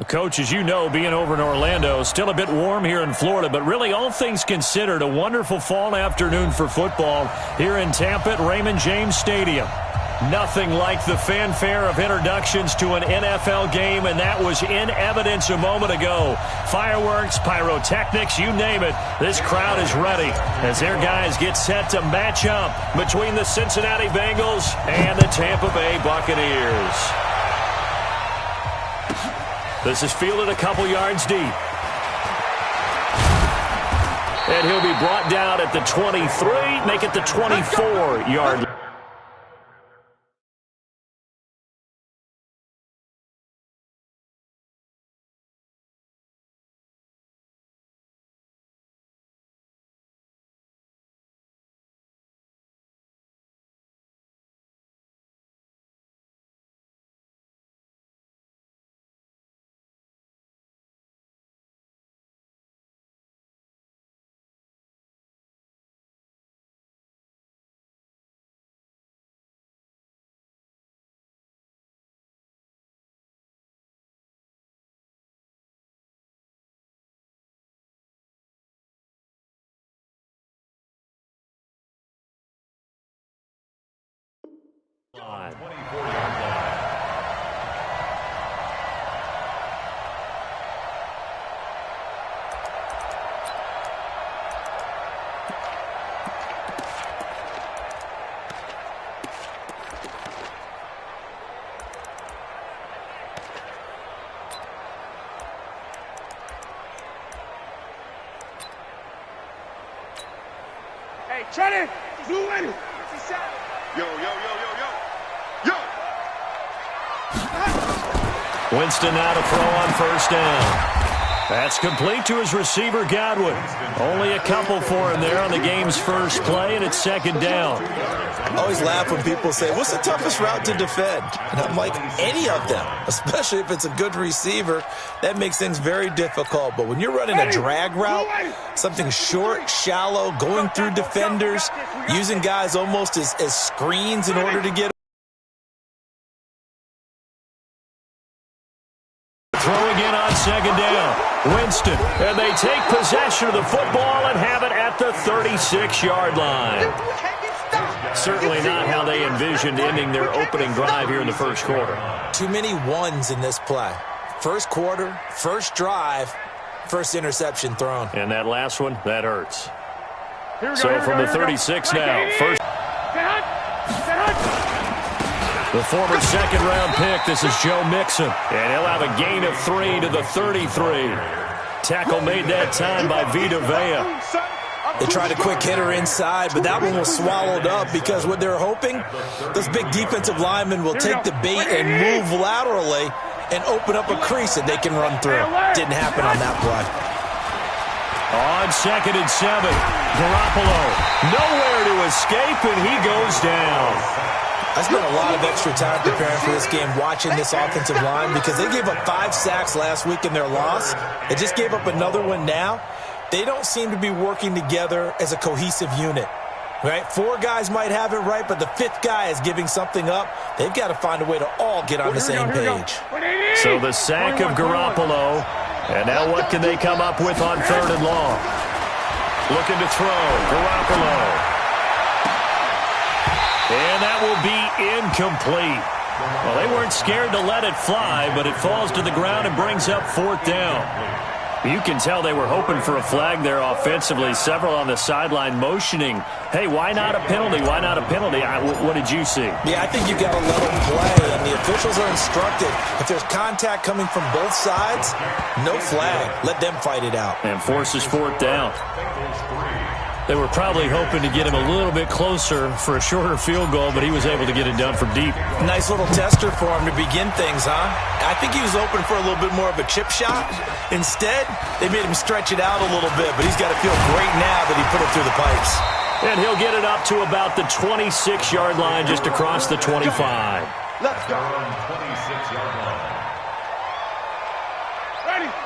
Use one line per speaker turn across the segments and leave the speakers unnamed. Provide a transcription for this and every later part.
Coach, as you know, being over in Orlando, still a bit warm here in Florida, but really all things considered, a wonderful fall afternoon for football here in Tampa at Raymond James Stadium. Nothing like the fanfare of introductions to an NFL game, and that was in evidence a moment ago. Fireworks, pyrotechnics, you name it. This crowd is ready as their guys get set to match up between the Cincinnati Bengals and the Tampa Bay Buccaneers. This is fielded a couple yards deep. And he'll be brought down at the 23, make it the 24-yard line.
Hey, Trinity, blue in it.
Yo.
Winston now to throw on first down. That's complete to his receiver, Godwin. Only a couple for him there on the game's first play, and it's second down.
I always laugh when people say, what's the toughest route to defend? And I'm like, any of them, especially if it's a good receiver. That makes things very difficult. But when you're running a drag route, something short, shallow, going through defenders, using guys almost as screens in order to get
throwing in on second down. Winston, and they take possession of the football and have it at the 36-yard line. Certainly not how they envisioned ending their opening drive here in the first quarter.
Too many ones in this play. First quarter, first drive, first interception thrown.
And that last one, that hurts. So from the 36 now, first. The former second-round pick, this is Joe Mixon. And he'll have a gain of 3 to the 33. Tackle made that time by Vita Vea.
They tried a quick hitter inside, but that one was swallowed up because what they're hoping, those big defensive linemen will take the bait and move laterally and open up a crease that they can run through. Didn't happen on that play.
On 2nd and 7, Garoppolo nowhere to escape, and he goes down.
I spent a lot of extra time preparing for this game, watching this offensive line, because they gave up 5 sacks last week in their loss. They just gave up another one now. They don't seem to be working together as a cohesive unit, right? 4 guys might have it right, but the 5th guy is giving something up. They've got to find a way to all get on the same page.
So the sack of Garoppolo, and now what can they come up with on 3rd and long? Looking to throw, Garoppolo. And that will be incomplete. Well, they weren't scared to let it fly, but it falls to the ground and brings up 4th down. You can tell they were hoping for a flag there offensively. Several on the sideline motioning, hey, why not a penalty? Why not a penalty? What did you see?
Yeah, I think you've got to let them play, and the officials are instructed. If there's contact coming from both sides, no flag. Let them fight it out.
And forces 4th down. They were probably hoping to get him a little bit closer for a shorter field goal, but he was able to get it done from deep.
Nice little tester for him to begin things, huh? I think he was open for a little bit more of a chip shot. Instead, they made him stretch it out a little bit, but he's got to feel great now that he put it through the pipes.
And he'll get it up to about the 26-yard line, just across the 25.
Let's go. 26-yard line.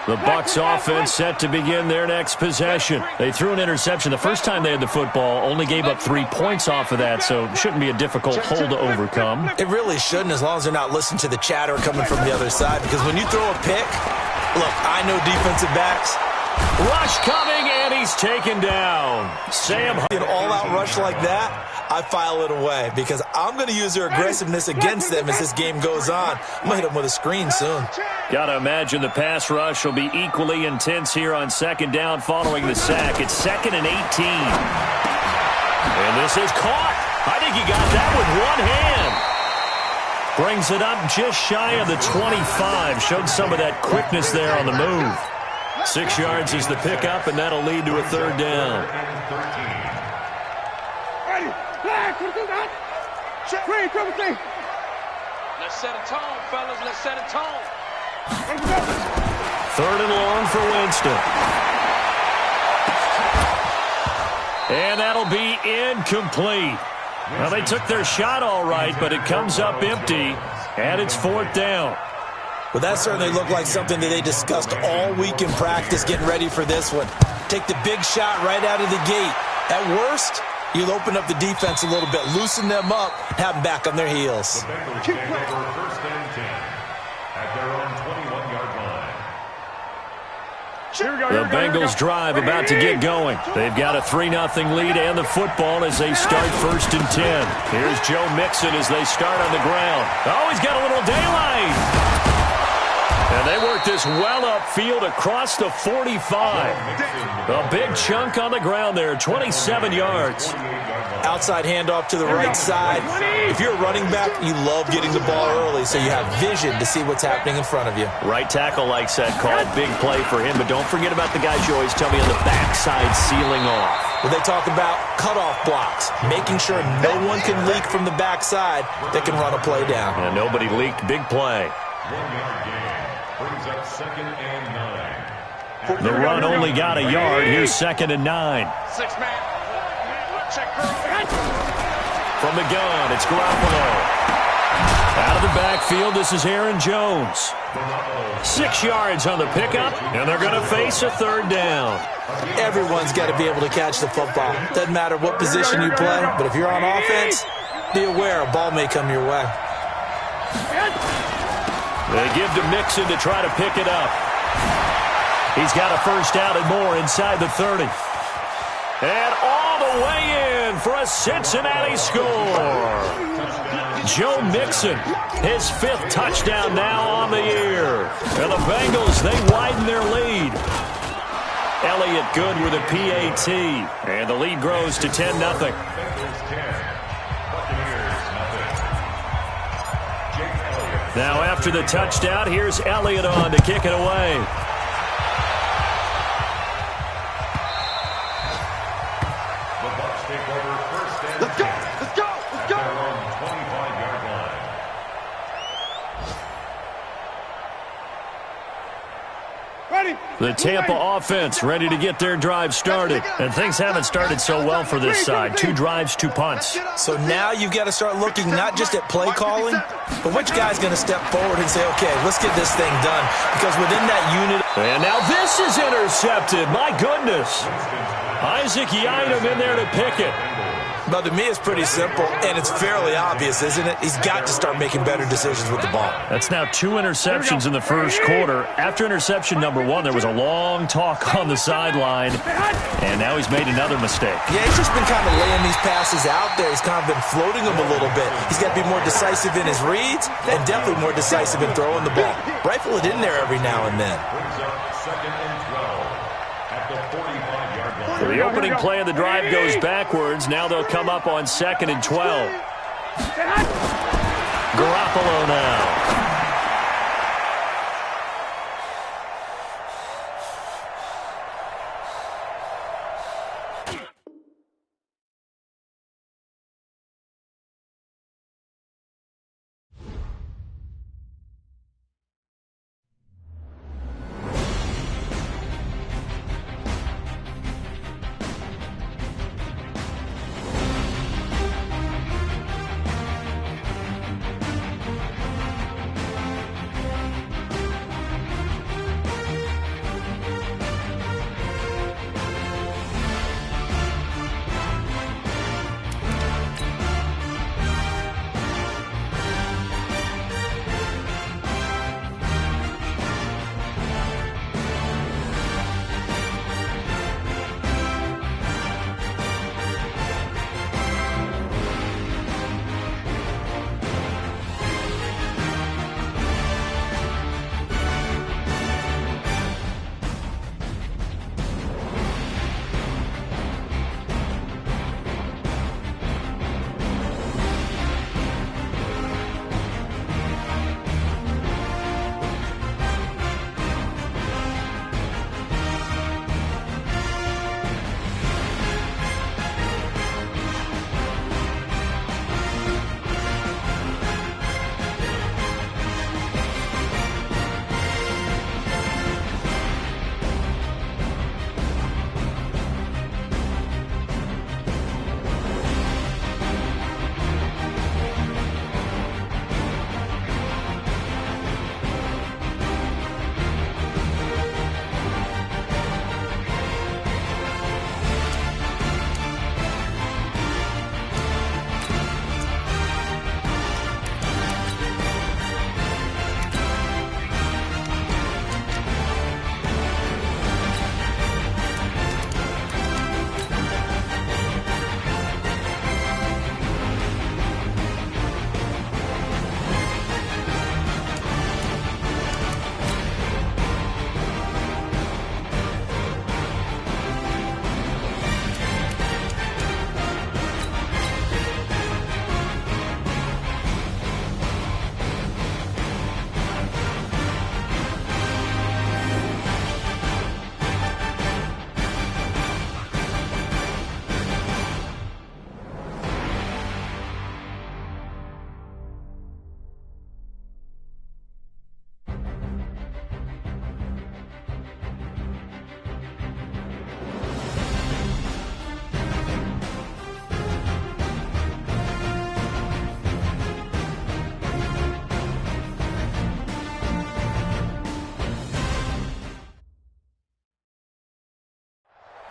The Bucs offense set to begin their next possession. They threw an interception the first time they had the football, only gave up 3 points off of that, so it shouldn't be a difficult hole to overcome.
It really shouldn't, as long as they're not listening to the chatter coming from the other side, because when you throw a pick, Look, I know defensive backs.
Rush coming, and he's taken down. Sam,
An all-out rush like that, I file it away because I'm going to use their aggressiveness against them as this game goes on. I'm going to hit them with a screen soon.
got to imagine the pass rush will be equally intense here on second down following the sack. It's 2nd and 18. And this is caught. I think he got that with one hand. Brings it up just shy of the 25. Showed some of that quickness there on the move. 6 yards is the pickup, and that'll lead to a 3rd down.
Let's set a tone, fellas. Let's set a tone.
3rd and long for Winston. And that'll be incomplete. Well, they took their shot all right, but it comes up empty, and it's 4th down.
Well, that certainly looked like something that they discussed all week in practice getting ready for this one. Take the big shot right out of the gate. At worst, you'll open up the defense a little bit, loosen them up, have them back on their heels.
The Bengals take over 1st and 10 at their own 21-yard line.
The Bengals drive about to get going. They've got a 3-0 lead and the football as they start 1st and 10. Here's Joe Mixon as they start on the ground. Oh, he's got a little daylight. And they work this well upfield across the 45. A big chunk on the ground there, 27 yards.
Outside handoff to the right side. If you're a running back, you love getting the ball early so you have vision to see what's happening in front of you.
Right tackle likes that call. Big play for him, but don't forget about the guys you always tell me on the backside sealing off.
Well, they talk about cutoff blocks, making sure no one can leak from the backside that can run a play down.
And nobody leaked. Big play.
1-yard gain brings up 2nd and 9.
The run only got a yard. Here's 2nd and 9.
6-man. Check.
From the gun, it's Garoppolo. Out of the backfield, this is Aaron Jones. 6 yards on the pickup, and they're going to face a 3rd down.
Everyone's got to be able to catch the football. Doesn't matter what position you play, but if you're on offense, be aware a ball may come your way.
They give to Mixon to try to pick it up. He's got a 1st down and more inside the 30. And all the way in for a Cincinnati score. Joe Mixon, his 5th touchdown now on the year. And the Bengals, they widen their lead. Elliott good with a PAT. And the lead grows to 10-0.
Bengals 10, Buccaneers 0.
Now after the touchdown, here's Elliott on to kick it away.
The Bucs take over 1st and 10. Let's go. Their own 25-yard line.
The Tampa offense ready to get their drive started. And things haven't started so well for this side. 2 drives, 2 punts.
So now you've got to start looking not just at play calling, but which guy's going to step forward and say, okay, let's get this thing done. Because within that unit...
And now this is intercepted. My goodness. Isaac Yiadom in there to pick it.
But to me, it's pretty simple, and it's fairly obvious, isn't it? He's got to start making better decisions with the ball.
That's now 2 interceptions in the first quarter. After interception number 1, there was a long talk on the sideline, and now he's made another mistake.
Yeah, he's just been kind of laying these passes out there. He's kind of been floating them a little bit. He's got to be more decisive in his reads and definitely more decisive in throwing the ball. Rifle it in there every now and then.
Brings up 2nd and 12 at the 45-yard line.
So the opening play of the drive goes backwards. Now they'll come up on 2nd and 12. Garoppolo now.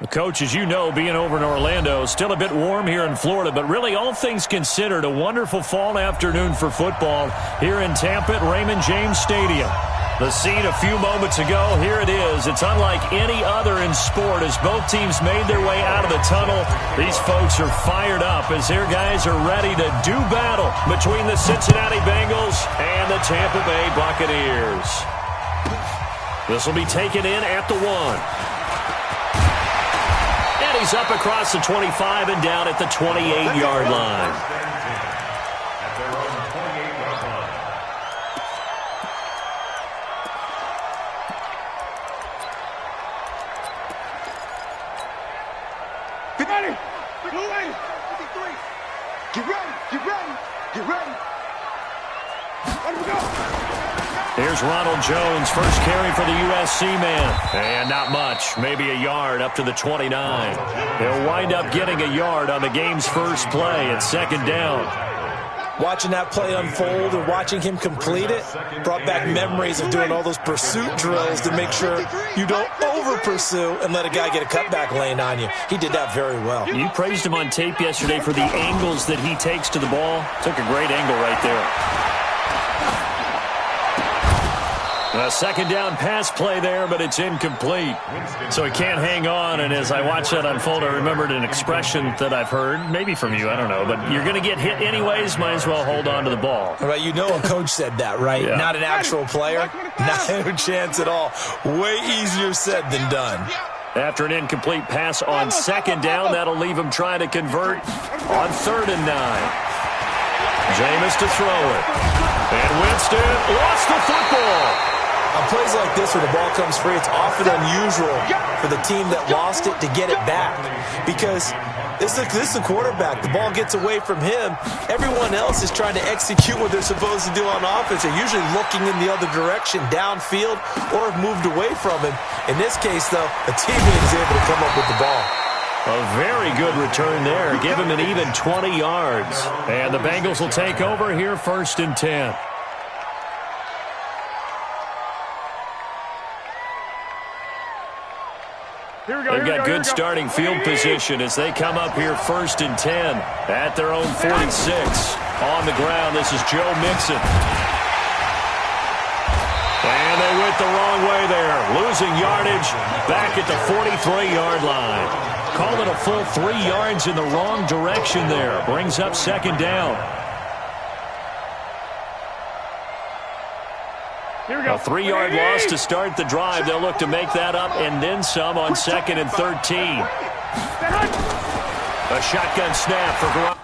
Coach, as you know, being over in Orlando, still a bit warm here in Florida, but really all things considered, a wonderful fall afternoon for football here in Tampa at Raymond James Stadium. The scene a few moments ago, here it is. It's unlike any other in sport as both teams made their way out of the tunnel. These folks are fired up as their guys are ready to do battle between the Cincinnati Bengals and the Tampa Bay Buccaneers. This will be taken in at the 1. And he's up across the 25 and down at the 28-yard line.
At their own 28-yard line.
Get ready! Get ready! 53! Get ready! Get ready! Get ready! Let him go!
Here's Ronald Jones, first carry for the USC man. And not much, maybe a yard up to the 29. They'll wind up getting a yard on the game's first play at second down.
Watching that play unfold and watching him complete it brought back memories of doing all those pursuit drills to make sure you don't over-pursue and let a guy get a cutback lane on you. He did that very well.
You praised him on tape yesterday for the angles that he takes to the ball. Took a great angle right there. A second down pass play there, but it's incomplete. So he can't hang on, and as I watch that unfold, I remembered an expression that I've heard, maybe from you, I don't know, but you're going to get hit anyways, might as well hold on to the ball.
Right, you know a coach said that, right?
Yeah.
Not an actual player. Not a chance at all. Way easier said than done.
After an incomplete pass on second down, that'll leave him trying to convert on 3rd and 9. Jameis to throw it. And Winston lost the football.
On plays like this where the ball comes free, it's often unusual for the team that lost it to get it back because this is the quarterback. The ball gets away from him. Everyone else is trying to execute what they're supposed to do on offense. They're usually looking in the other direction, downfield, or have moved away from him. In this case, though, a teammate is able to come up with the ball.
A very good return there. Give him an even 20 yards. And the Bengals will take over here 1st and 10. They've got good starting field position as they come up here 1st and 10 at their own 46. On the ground, this is Joe Mixon. And they went the wrong way there. Losing yardage back at the 43-yard line. Called it a full 3 yards in the wrong direction there. Brings up second down. A 3-yard loss to start the drive. They'll look to make that up and then some on 2nd and 13. A shotgun snap for Garoppolo.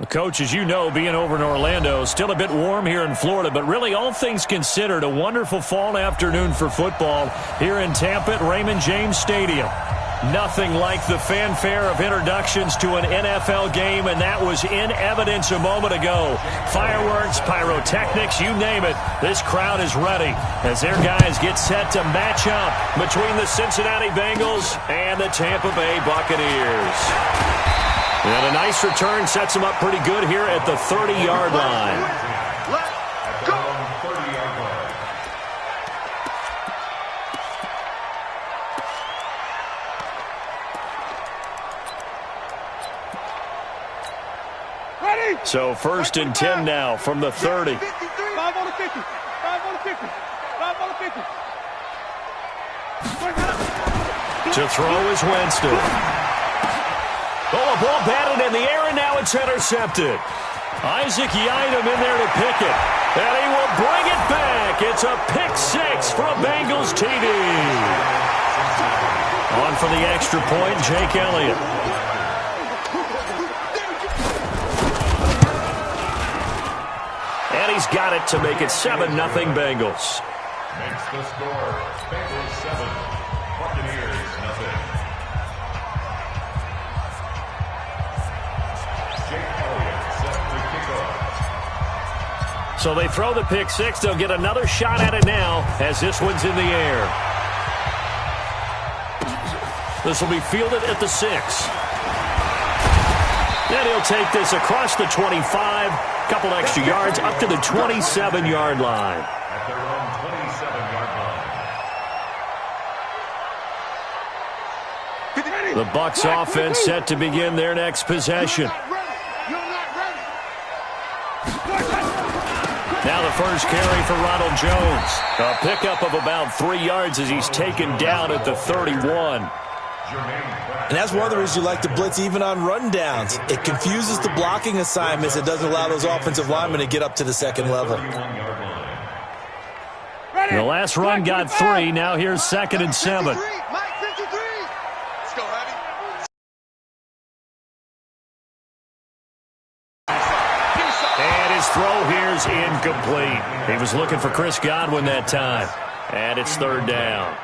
Coach, as you know, being over in Orlando, still a bit warm here in Florida, but really all things considered, a wonderful fall afternoon for football here in Tampa at Raymond James Stadium. Nothing like the fanfare of introductions to an NFL game, and that was in evidence a moment ago. Fireworks, pyrotechnics, you name it. This crowd is ready as their guys get set to match up between the Cincinnati Bengals and the Tampa Bay Buccaneers. And a nice return sets them up pretty good here at the 30-yard line.
Let's go. 30-yard line.
Ready?
So 1st and 10 now from the 30.
5 on the 50. 5 on the 50. 5 on the 50.
To throw is Winston. Oh, a ball batted in the air, and now it's intercepted. Isaac Yiadom in there to pick it. And he will bring it back. It's a pick six for a Bengals TD. On for the extra point, Jake Elliott. And he's got it to make it 7-0 Bengals.
Makes the score. Bengals 7, Buccaneers 0. Jake Elliott set to kick off.
So they throw the pick six. They'll get another shot at it now as this one's in the air. This will be fielded at the 6. And he'll take this across the 25. Couple extra yards up to the 27-yard line.
At their own 27-yard line.
The Bucs offense set to begin their next possession. Now the first carry for Ronald Jones. A pickup of about 3 yards as he's taken down at the 31.
And that's one of the reasons you like to blitz even on rundowns. It confuses the blocking assignments. It doesn't allow those offensive linemen to get up to the second level.
The last run got 3. Now here's 2nd and 7. And his throw here's incomplete. He was looking for Chris Godwin that time. And it's 3rd down.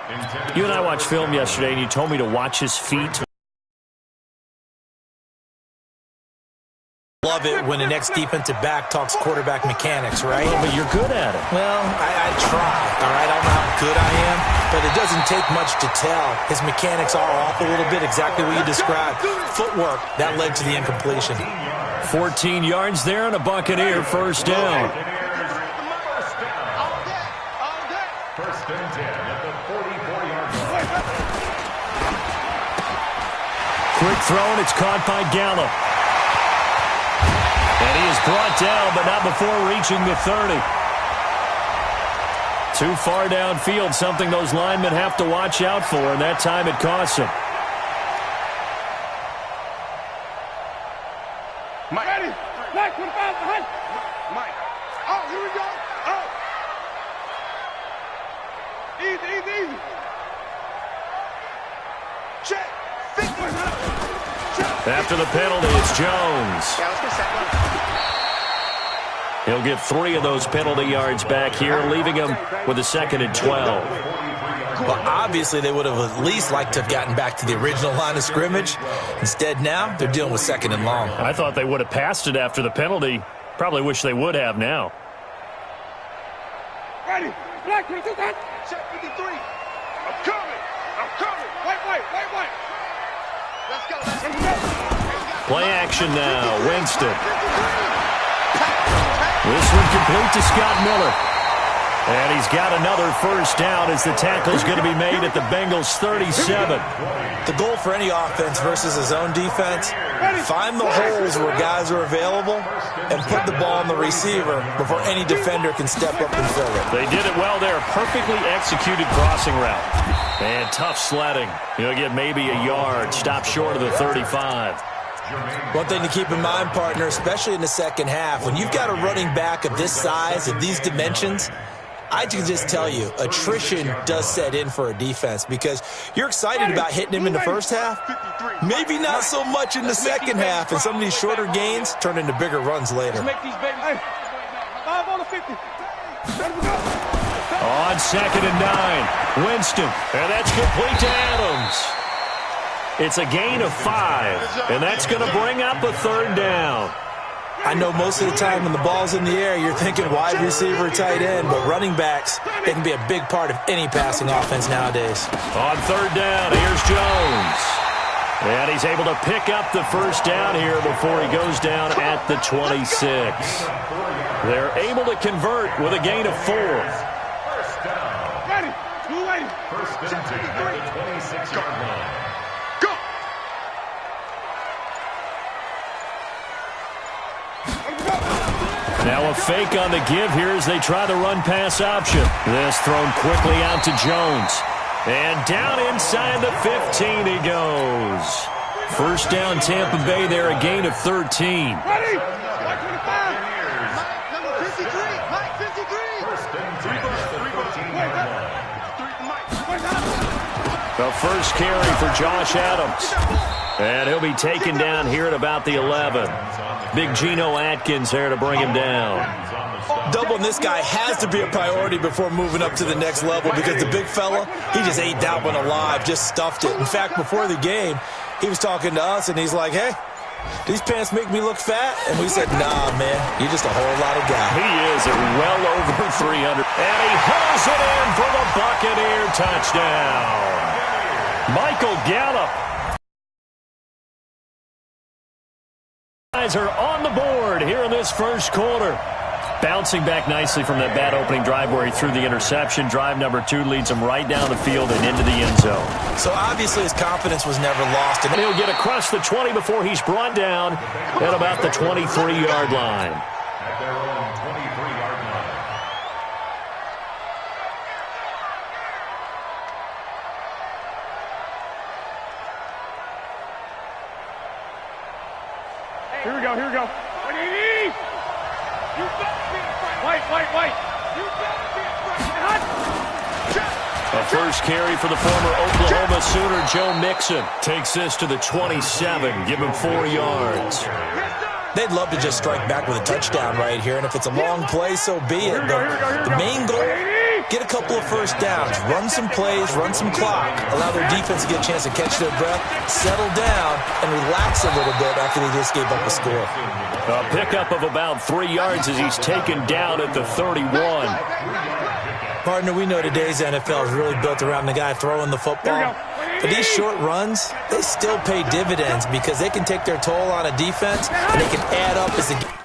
You and I watched film yesterday, and you told me to watch his feet.
Love it when the next defensive back talks quarterback mechanics, right?
Oh, but you're good at it.
Well, I try, all right? I don't know how good I am, but it doesn't take much to tell. His mechanics are off a little bit, exactly what you described. Footwork, that led to the incompletion.
14 yards there and a Buccaneer first down.
First and 10 at the 44-yard line.
Quick throw, and it's caught by Gallup. And he is brought down, but not before reaching the 30. Too far downfield, something those linemen have to watch out for, and that time it costs him.
Mike. Ready? Mike, 25 behind. Mike. Oh, here we go. Oh. Easy, easy, easy. Check.
After the penalty, it's Jones. He'll get 3 of those penalty yards back here, leaving him with a 2nd and 12.
Well, obviously, they would have at least liked to have gotten back to the original line of scrimmage. Instead, now, they're dealing with 2nd and long.
I thought they would have passed it after the penalty. Probably wish they would have now.
Ready? Black, 22, check 53. I'm coming. Wait. Let's go.
Play action now. Winston. This one complete to Scott Miller. And he's got another first down as the tackle's going to be made at the Bengals 37.
The goal for any offense versus his own defense, find the holes where guys are available and put the ball on the receiver before any defender can step up and fill it.
They did it well there. Perfectly executed crossing route. And tough sledding. He'll get maybe a yard. Stop short of the 35.
One thing to keep in mind, partner, especially in the second half, when you've got a running back of this size, of these dimensions, I can just tell you, attrition does set in for a defense because you're excited about hitting him in the first half. Maybe not so much in the second half, and some of these shorter gains turn into bigger runs later.
On 2nd and 9, Winston, and that's complete to Adams. It's a gain of 5, and that's going to bring up a 3rd down.
I know most of the time when the ball's in the air, you're thinking wide receiver, tight end, but running backs, they can be a big part of any passing offense nowadays.
On 3rd down, here's Jones. And he's able to pick up the 1st down here before he goes down at the 26. They're able to convert with a gain of 4.
First down.
Ready.
First and 10 at the 26-yard line.
Now a fake on the give here as they try the run-pass option. This thrown quickly out to Jones. And down inside the 15 he goes. 1st down Tampa Bay there, a gain of 13.
Ready.
Number 53. Mike 53.
First and 10 at the 13-yard line.
The first carry for Josh Adams. And he'll be taken down here at about the 11. Big Geno Atkins there to bring him down.
Doubling this guy has to be a priority before moving up to the next level because the big fella, he just ate that one alive, just stuffed it. In fact, before the game, he was talking to us, and he's like, hey, these pants make me look fat? And we said, nah, man, you're just a whole lot of guy.
He is at well over 300. And he hauls it in for the Buccaneer touchdown. Michael Gallup. Guys are on the board here in this first quarter. Bouncing back nicely from that bad opening drive where he threw the interception. Drive number 2 leads him right down the field and into the end zone.
So obviously his confidence was never lost.
And he'll get across the 20 before he's brought down at about the 23-yard line.
At their own 23-yard line.
Here we go. You better be Wait. You better be
A first carry for the former Oklahoma Sooner, Joe Mixon. Takes this to the 27, give him 4 yards.
They'd love to just strike back with a touchdown right here, and if it's a long play, so be it. But the main goal, get a couple of first downs, run some plays, run some clock, allow their defense to get a chance to catch their breath, settle down, and relax a little bit after they just gave up a score.
A pickup of about 3 yards as he's taken down at the 31.
Partner, we know today's NFL is really built around the guy throwing the football. But these short runs, they still pay dividends because they can take their toll on a defense and they can add up as the